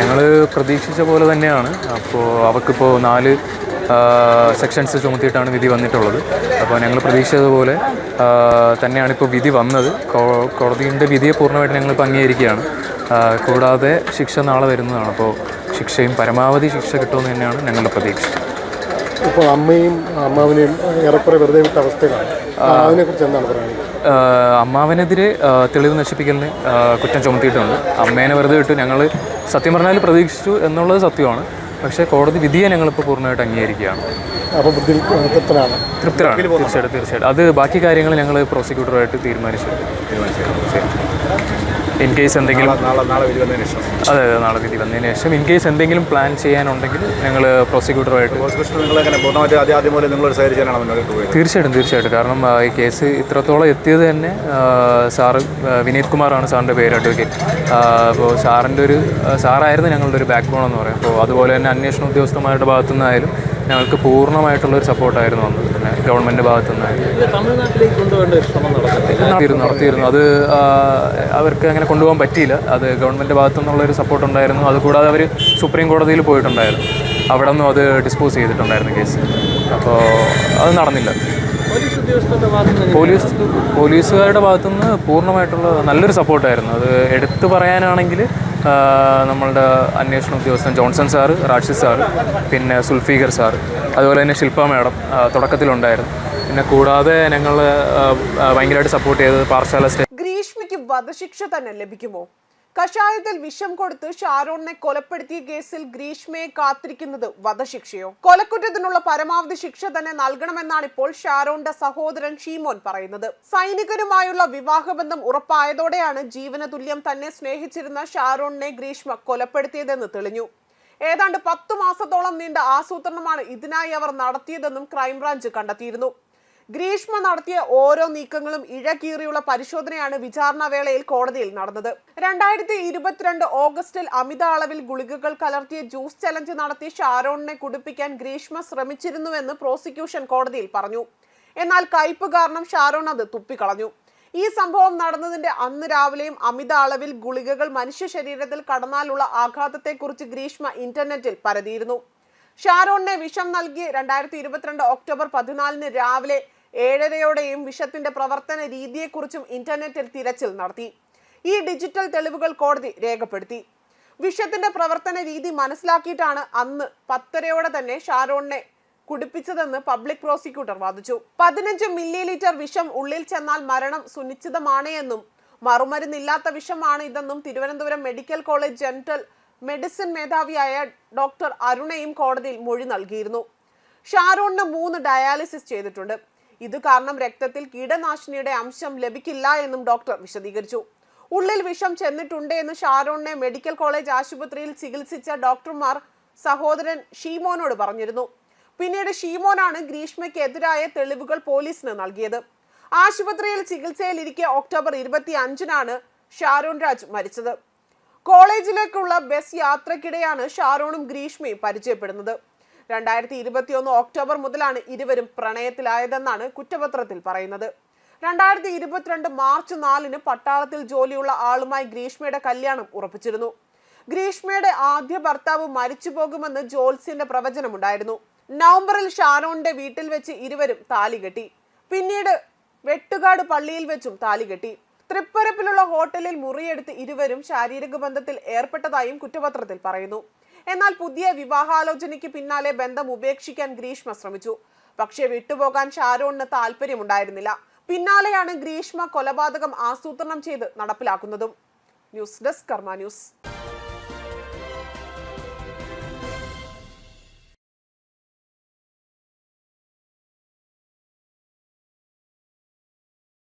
ഞങ്ങൾ പ്രതീക്ഷിച്ച പോലെ തന്നെയാണ്. അപ്പോൾ അവർക്കിപ്പോൾ 4 സെക്ഷൻസ് ചുമത്തിയിട്ടാണ് വിധി വന്നിട്ടുള്ളത്. അപ്പോൾ ഞങ്ങൾ പ്രതീക്ഷിച്ചതുപോലെ തന്നെയാണ് ഇപ്പോൾ വിധി വന്നത്. കോടതിയുടെ വിധിയെ പൂർണ്ണമായിട്ട് ഞങ്ങളിപ്പോൾ അംഗീകരിക്കുകയാണ്. കൂടാതെ ശിക്ഷ നാളെ വരുന്നതാണ്. അപ്പോൾ ശിക്ഷയും പരമാവധി ശിക്ഷ കിട്ടുമെന്ന് തന്നെയാണ് ഞങ്ങളുടെ പ്രതീക്ഷ. ഇപ്പോൾ അമ്മയും അമ്മാവനെയും ഏറെക്കുറെ വെറുതെ വിട്ട അവസ്ഥയിലാണ്. അതിനെക്കുറിച്ച് എന്താണ് പറയുന്നത്? അമ്മാവനെതിരെ തെളിവ് നശിപ്പിക്കലിന് കുറ്റം ചുമത്തിയിട്ടുണ്ട്. അമ്മേനെ വെറുതെ വിട്ടു. ഞങ്ങൾ സത്യം പറഞ്ഞാൽ പ്രതീക്ഷിച്ചു എന്നുള്ളത് സത്യമാണ്. പക്ഷേ കോടതി വിധിയെ ഞങ്ങളിപ്പോൾ പൂർണ്ണമായിട്ട് അംഗീകരിക്കുകയാണ്. അപ്പോൾ തൃപ്തരാണ്. തീർച്ചയായിട്ടും. അത് ബാക്കി കാര്യങ്ങൾ ഞങ്ങൾ പ്രോസിക്യൂട്ടറുമായിട്ട് തീരുമാനിച്ചു. ഇൻ കേസ് എന്തെങ്കിലും നാളെ വിധി വന്നതിന് ശേഷം നാളെ വിധി വന്നതിന് ശേഷം ഇൻ കേസ് എന്തെങ്കിലും പ്ലാൻ ചെയ്യാനുണ്ടെങ്കിൽ ഞങ്ങൾ പ്രോസിക്യൂട്ടറുമായിട്ട് തീർച്ചയായിട്ടും. കാരണം ഈ കേസ് ഇത്രത്തോളം എത്തിയത് തന്നെ സാറ് വിനീത് കുമാറാണ് സാറിൻ്റെ പേര്, അഡ്വക്കേറ്റ്. അപ്പോൾ സാറായിരുന്നു ഞങ്ങളുടെ ഒരു ബാക്ക് ബോൺ എന്ന് പറയും. അപ്പോൾ അതുപോലെ തന്നെ അന്വേഷണ ഉദ്യോഗസ്ഥന്മാരുടെ ഭാഗത്തു നിന്നായാലും ഞങ്ങൾക്ക് പൂർണ്ണമായിട്ടുള്ളൊരു സപ്പോർട്ടായിരുന്നു വന്നത്. പിന്നെ ഗവൺമെൻറ് ഭാഗത്തു നിന്നായിരുന്നു തമിഴ്നാട്ടിലേക്ക് കൊണ്ടുപോകേണ്ട ശ്രമം നടത്തിയിരുന്നു. അത് അവർക്ക് അങ്ങനെ കൊണ്ടുപോകാൻ പറ്റിയില്ല. അത് ഗവൺമെൻറ് ഭാഗത്തു നിന്നുള്ളൊരു സപ്പോർട്ട് ഉണ്ടായിരുന്നു. അതുകൂടാതെ അവർ സുപ്രീം കോടതിയിൽ പോയിട്ടുണ്ടായിരുന്നു. അവിടെ നിന്നും അത് ഡിസ്പോസ് ചെയ്തിട്ടുണ്ടായിരുന്നു കേസ്. അപ്പോൾ അത് നടന്നില്ല. പോലീസുകാരുടെ ഭാഗത്തുനിന്ന് പൂർണ്ണമായിട്ടുള്ള നല്ലൊരു സപ്പോർട്ടായിരുന്നു. അത് എടുത്തു പറയാനാണെങ്കിൽ നമ്മളുടെ അന്വേഷണ ഉദ്യോഗസ്ഥൻ ജോൺസൺ സാറ്, റാഷിദ് സാറ്, പിന്നെ സുൽഫീഖർ സാറ്, അതുപോലെ തന്നെ ശില്പ മാഡം തുടക്കത്തിലുണ്ടായിരുന്നു. പിന്നെ കൂടാതെ ഞങ്ങൾ ഭയങ്കരമായിട്ട് സപ്പോർട്ട് ചെയ്തത് പാറശാല സ്റ്റേറ്റ്. ഗ്രീഷ്മയ്ക്ക് വധശിക്ഷ തന്നെ ലഭിക്കുമോ? കഷായത്തിൽ വിഷം കൊടുത്ത് ഷാരോണിനെ കൊലപ്പെടുത്തിയ കേസിൽ ഗ്രീഷ്മയെ കാത്തിരിക്കുന്നത് വധശിക്ഷയോ? കൊലക്കുറ്റത്തിനുള്ള പരമാവധി ശിക്ഷ തന്നെ നൽകണമെന്നാണ് ഇപ്പോൾ ഷാരോണിന്റെ സഹോദരൻ ഷീമോൻ പറയുന്നത്. സൈനികരുമായുള്ള വിവാഹബന്ധം ഉറപ്പായതോടെയാണ് ജീവന തുല്യം തന്നെ സ്നേഹിച്ചിരുന്ന ഷാരോണിനെ ഗ്രീഷ്മ കൊലപ്പെടുത്തിയതെന്ന് തെളിഞ്ഞു. ഏതാണ്ട് 10 മാസത്തോളം നീണ്ട ആസൂത്രണമാണ് ഇതിനായി അവർ നടത്തിയതെന്നും ക്രൈംബ്രാഞ്ച് കണ്ടെത്തിയിരുന്നു. ഗ്രീഷ്മ നടത്തിയ ഓരോ നീക്കങ്ങളും ഇഴകീറിയുള്ള പരിശോധനയാണ് വിചാരണ വേളയിൽ കോടതിയിൽ നടന്നത്. 2022 ഓഗസ്റ്റിൽ അമിത അളവിൽ ഗുളികകൾ കലർത്തിയ ജ്യൂസ് ചലഞ്ച് നടത്തി ഷാരോണിനെ കുടിപ്പിക്കാൻ ഗ്രീഷ്മ ശ്രമിച്ചിരുന്നുവെന്ന് പ്രോസിക്യൂഷൻ കോടതിയിൽ പറഞ്ഞു. എന്നാൽ കയ്പ് കാരണം ഷാരോൺ അത് തുപ്പിക്കളഞ്ഞു. ഈ സംഭവം നടന്നതിന്റെ അന്ന് രാവിലെയും അമിത അളവിൽ ഗുളികകൾ മനുഷ്യ ശരീരത്തിൽ കടന്നാലുള്ള ആഘാതത്തെക്കുറിച്ച് ഗ്രീഷ്മ ഇന്റർനെറ്റിൽ പരതിയിരുന്നു. ഷാരോണിനെ വിഷം നൽകി 2022 ഒക്ടോബർ 14 രാവിലെ 7:30 വിഷത്തിന്റെ പ്രവർത്തന രീതിയെക്കുറിച്ചും ഇന്റർനെറ്റിൽ തിരച്ചിൽ നടത്തി. ഈ ഡിജിറ്റൽ തെളിവുകൾ കോടതി രേഖപ്പെടുത്തി. വിഷത്തിന്റെ പ്രവർത്തന രീതി മനസ്സിലാക്കിയിട്ടാണ് അന്ന് 10:30 തന്നെ ഷാരോണിനെ കുടിപ്പിച്ചതെന്ന് പബ്ലിക് പ്രോസിക്യൂട്ടർ വാദിച്ചു. 15 മില്ലി വിഷം ഉള്ളിൽ ചെന്നാൽ മരണം സുനിശ്ചിതമാണ് എന്നും മറുമരുന്നില്ലാത്ത വിഷമാണ് ഇതെന്നും Thiruvananthapuram medical college general medicine മേധാവിയായ ഡോക്ടർ അരുണയും കോടതിയിൽ മൊഴി നൽകിയിരുന്നു. ഷാരോണിന് 3 ഡയാലിസിസ് ചെയ്തിട്ടുണ്ട്. ഇത് കാരണം രക്തത്തിൽ കീടനാശിനിയുടെ അംശം ലഭിക്കില്ല എന്നും ഡോക്ടർ വിശദീകരിച്ചു. ഉള്ളിൽ വിഷം ചെന്നിട്ടുണ്ട് എന്ന് ഷാരോണിനെ മെഡിക്കൽ കോളേജ് ആശുപത്രിയിൽ ചികിത്സിച്ച ഡോക്ടർമാർ സഹോദരൻ ഷീമോനോട് പറഞ്ഞിരുന്നു. പിന്നീട് ഷീമോനാണ് ഗ്രീഷ്മയ്ക്കെതിരായ തെളിവുകൾ പോലീസിന് നൽകിയത്. ആശുപത്രിയിൽ ചികിത്സയിലിരിക്കെ ഒക്ടോബർ 25 ഷാരോൺ രാജ് മരിച്ചത്. കോളേജിലേക്കുള്ള ബസ് യാത്രക്കിടെയാണ് ഷാരോണും ഗ്രീഷ്മയും പരിചയപ്പെടുന്നത്. 2021 ഒക്ടോബർ മുതലാണ് ഇരുവരും പ്രണയത്തിലായതെന്നാണ് കുറ്റപത്രത്തിൽ പറയുന്നത്. 2022 മാർച്ച് 4 പട്ടാളത്തിൽ ജോലിയുള്ള ആളുമായി ഗ്രീഷ്മയുടെ കല്യാണം ഉറപ്പിച്ചിരുന്നു. ഗ്രീഷ്മയുടെ ആദ്യ ഭർത്താവ് മരിച്ചു പോകുമെന്ന് ജോത്സ്യന്റെ പ്രവചനമുണ്ടായിരുന്നു. നവംബറിൽ ഷാരോണിന്റെ വീട്ടിൽ വെച്ച് ഇരുവരും താലി കെട്ടി. പിന്നീട് വെട്ടുകാട് പള്ളിയിൽ വെച്ചും താലി കെട്ടി. തൃപ്പരപ്പിലുള്ള ഹോട്ടലിൽ മുറിയെടുത്ത് ഇരുവരും ശാരീരിക ബന്ധത്തിൽ ഏർപ്പെട്ടതായും കുറ്റപത്രത്തിൽ പറയുന്നു. എന്നാൽ പുതിയ വിവാഹാലോചനയ്ക്ക് പിന്നാലെ ബന്ധം ഉപേക്ഷിക്കാൻ ഗ്രീഷ്മ ശ്രമിച്ചു. പക്ഷേ വിട്ടുപോകാൻ ഷാരോണിന് താല്പര്യമുണ്ടായിരുന്നില്ല. പിന്നാലെയാണ് ഗ്രീഷ്മ കൊലപാതകം ആസൂത്രണം ചെയ്ത് നടപ്പിലാക്കുന്നതും. ന്യൂസ് ഡെസ്ക് കർമ്മ ന്യൂസ്.